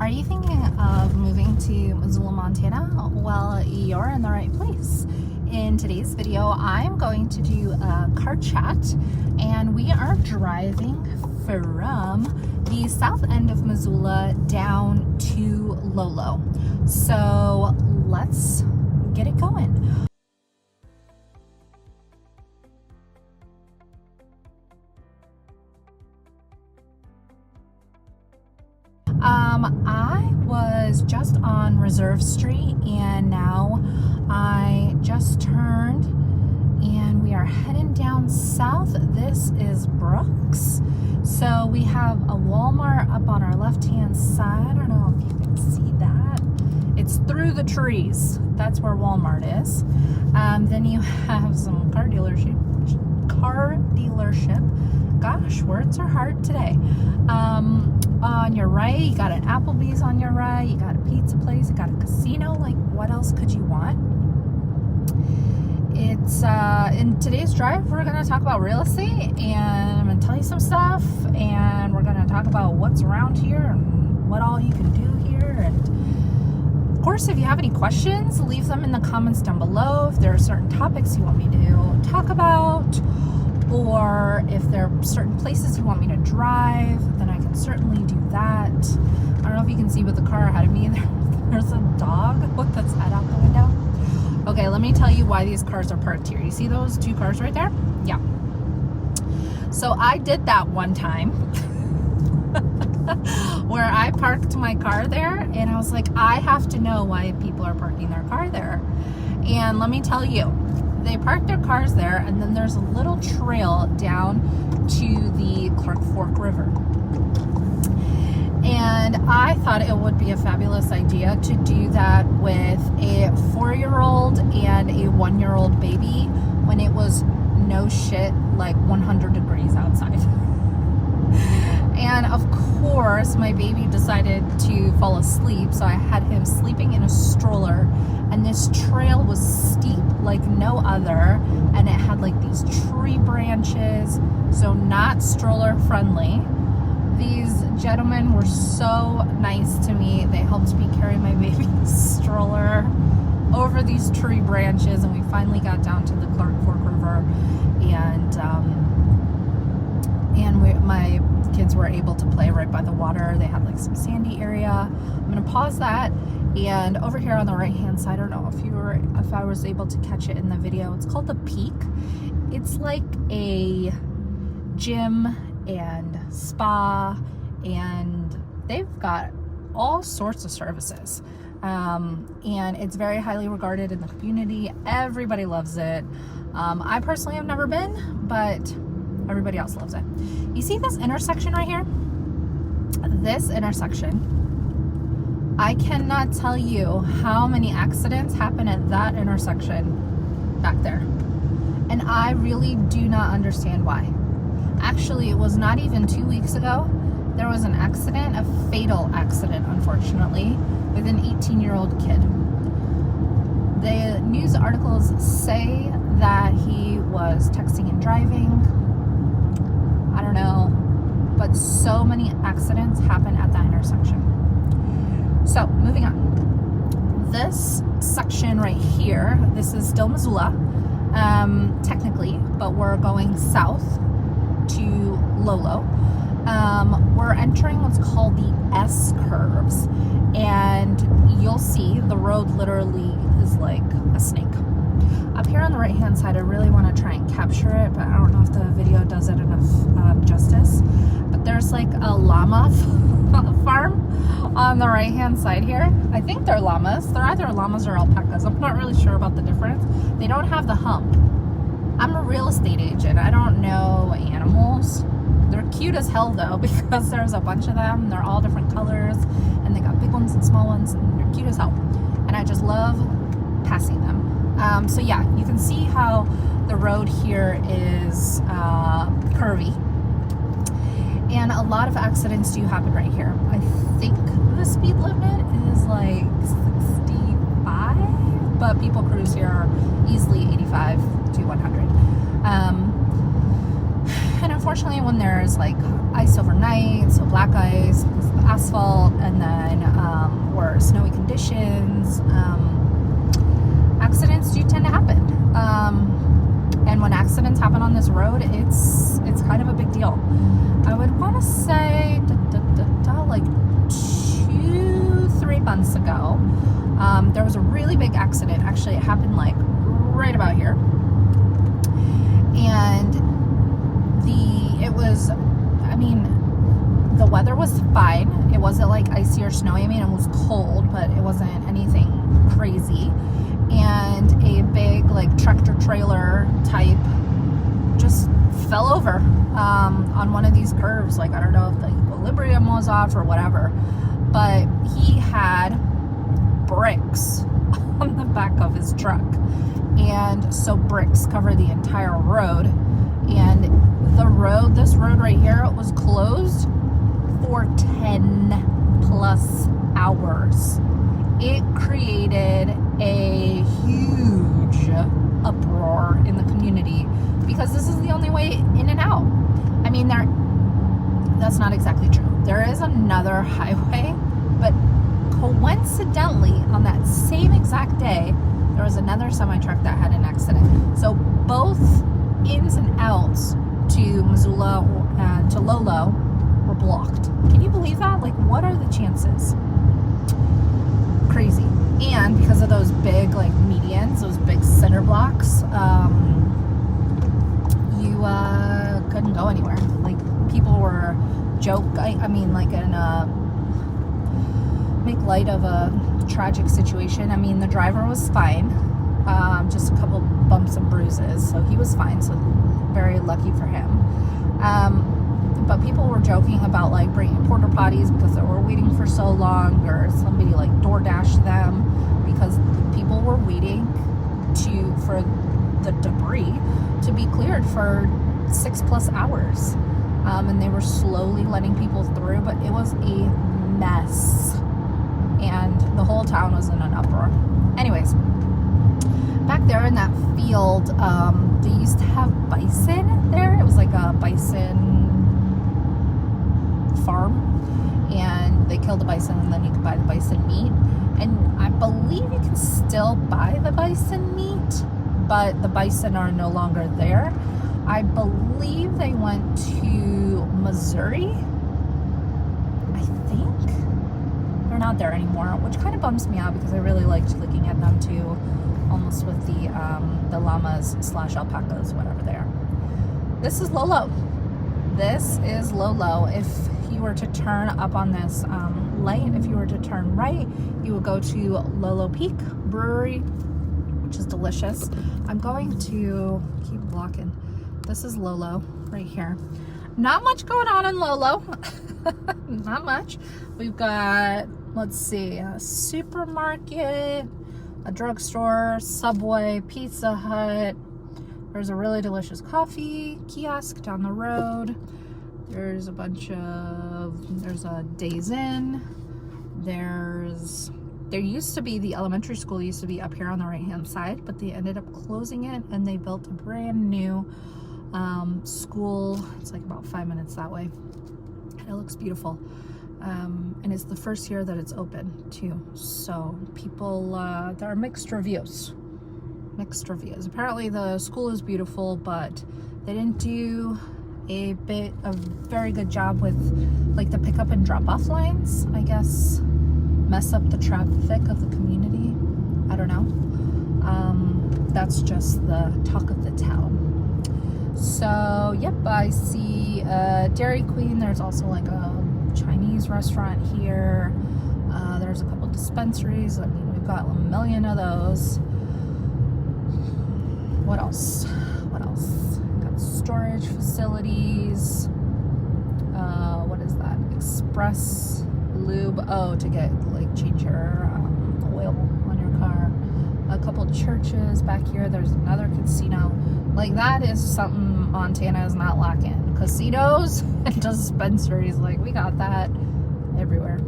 Are you thinking of moving to Missoula, Montana? Well, you're in the right place. In today's video, I'm going to do a car chat, and we are driving from the south end of Missoula down to Lolo. So let's get it going. I was just on Reserve Street, and now I just turned and we are heading down south. This is Brooks. So we have a Walmart up on our left-hand side. I don't know if you can see that. It's through the trees. That's where Walmart is. Then you have some car dealership. Gosh, words are hard today. On your right, you got an Applebee's on your right, you got a pizza place, you got a casino. Like, what else could you want? It's in today's drive, we're going to talk about real estate, and I'm going to tell you some stuff, and we're going to talk about what's around here and what all you can do here. And of course, if you have any questions, leave them in the comments down below. If there are certain topics you want me to talk about, or if there are certain places you want me to drive, then I can certainly do that. I don't know if you can see with the car ahead of me, there's a dog with its head out the window. Okay, let me tell you why these cars are parked here. You see those two cars right there? Yeah. So I did that one time where I parked my car there, and I was like, I have to know why people are parking their car there. And let me tell you, they park their cars there, and then there's a little trail down to the Clark Fork River. And I thought it would be a fabulous idea to do that with a 4-year-old and a 1-year-old baby when it was no shit like 100 degrees outside. And of course, my baby decided to fall asleep, so I had him sleeping in a stroller, and this trail was steep like no other, and it had like these tree branches, so not stroller friendly. These gentlemen were so nice to me. They helped me carry my baby's stroller over these tree branches, and we finally got down to the Clark Fork River, and my kids were able to play right by the water. They had like some sandy area. I'm gonna pause that, and over here on the right hand side, I don't know if I was able to catch it in the video, it's called the Peak. It's like a gym and spa, and they've got all sorts of services, and it's very highly regarded in the community. Everybody loves it. I personally have never been, but everybody else loves it. You see this intersection right here? This intersection, I cannot tell you how many accidents happen at that intersection back there. And I really do not understand why. Actually, it was not even 2 weeks ago. There was an accident, a fatal accident, unfortunately, with an 18-year-old kid. The news articles say that he was texting and driving. I don't know, but so many accidents happen at that intersection. So, moving on. This section right here, this is still Missoula, technically, but we're going south to Lolo. We're entering what's called the S curves, and you'll see the road literally is like a snake. Up here on the right hand side, I really want to try and capture it, but I don't know if the video does it enough justice. But there's like a llama farm on the right hand side here. I think they're llamas. They're either llamas or alpacas. I'm not really sure about the difference. They don't have the hump. I'm a real estate agent. I don't know animals. They're cute as hell though, because there's a bunch of them. They're all different colors, and they got big ones and small ones, and they're cute as hell. And I just love passing them. So yeah, you can see how the road here is curvy, and a lot of accidents do happen right here. I think the speed limit is like 65, but people cruise here easily 85 to 100. And unfortunately, unfortunately, when there's like ice overnight, so black ice, asphalt, and then or snowy conditions, accidents do tend to happen. And when accidents happen on this road, it's kind of a big deal. I would want to say like 2-3 months ago, there was a really big accident. Actually, it happened like right about here, and the weather was fine. It wasn't like icy or snowy. I mean, it was cold, but it wasn't anything crazy. And a big like tractor trailer type just fell over on one of these curves. Like, I don't know if the equilibrium was off or whatever, but he had bricks on the back of his truck, and so bricks cover the entire road. And this road right here was closed for 10 plus hours. It created a huge uproar in the community because this is the only way in and out. I mean, that's not exactly true. There is another highway, but coincidentally, on that same exact day, there was another semi-truck that had an accident. So both ins and outs to Missoula and to Lolo were blocked. Can you believe that? Like, what are the chances? Crazy. And because of those big like medians, those big center blocks, you couldn't go anywhere. Like, people were make light of a tragic situation. I mean, the driver was fine, just a couple bumps and bruises, so he was fine, so very lucky for him. But people were joking about like bringing porta potties because they were waiting for so long, or somebody like DoorDashed them because people were waiting for the debris to be cleared for 6+ hours. And they were slowly letting people through, but it was a mess. And the whole town was in an uproar. Anyways, back there in that field, they used to have bison there. It was like a bison farm, and they killed the bison, and then you could buy the bison meat. And I believe you can still buy the bison meat, but the bison are no longer there. I believe they went to Missouri. I think they're not there anymore, which kind of bums me out because I really liked looking at them too, almost with the llamas / alpacas, whatever they are. This is Lolo. This is Lolo. If you were to turn up on this light, if you were to turn right, you would go to Lolo Peak Brewery, which is delicious. I'm going to keep blocking. This is Lolo right here. Not much going on in Lolo. Not much. We've got, let's see, a supermarket, a drugstore, Subway, Pizza Hut. There's a really delicious coffee kiosk down the road. There's a Days Inn. There used to be, the elementary school used to be up here on the right hand side, but they ended up closing it, and they built a brand new school. It's like about 5 minutes that way. It looks beautiful. And it's the first year that it's open too. So people, there are mixed reviews. Apparently the school is beautiful, but they didn't do a very good job with like the pickup and drop off lines. I guess mess up the traffic of the community. I don't know. That's just the talk of the town. So yep, I see Dairy Queen. There's also like a Chinese restaurant here. There's a couple dispensaries. I mean, we've got a million of those. What else? Got storage facilities. What is that? Express lube. Oh, to get like change your oil on your car. A couple churches back here. There's another casino. Like, that is something Montana is not lacking. Casinos and dispensaries. Like, we got that everywhere.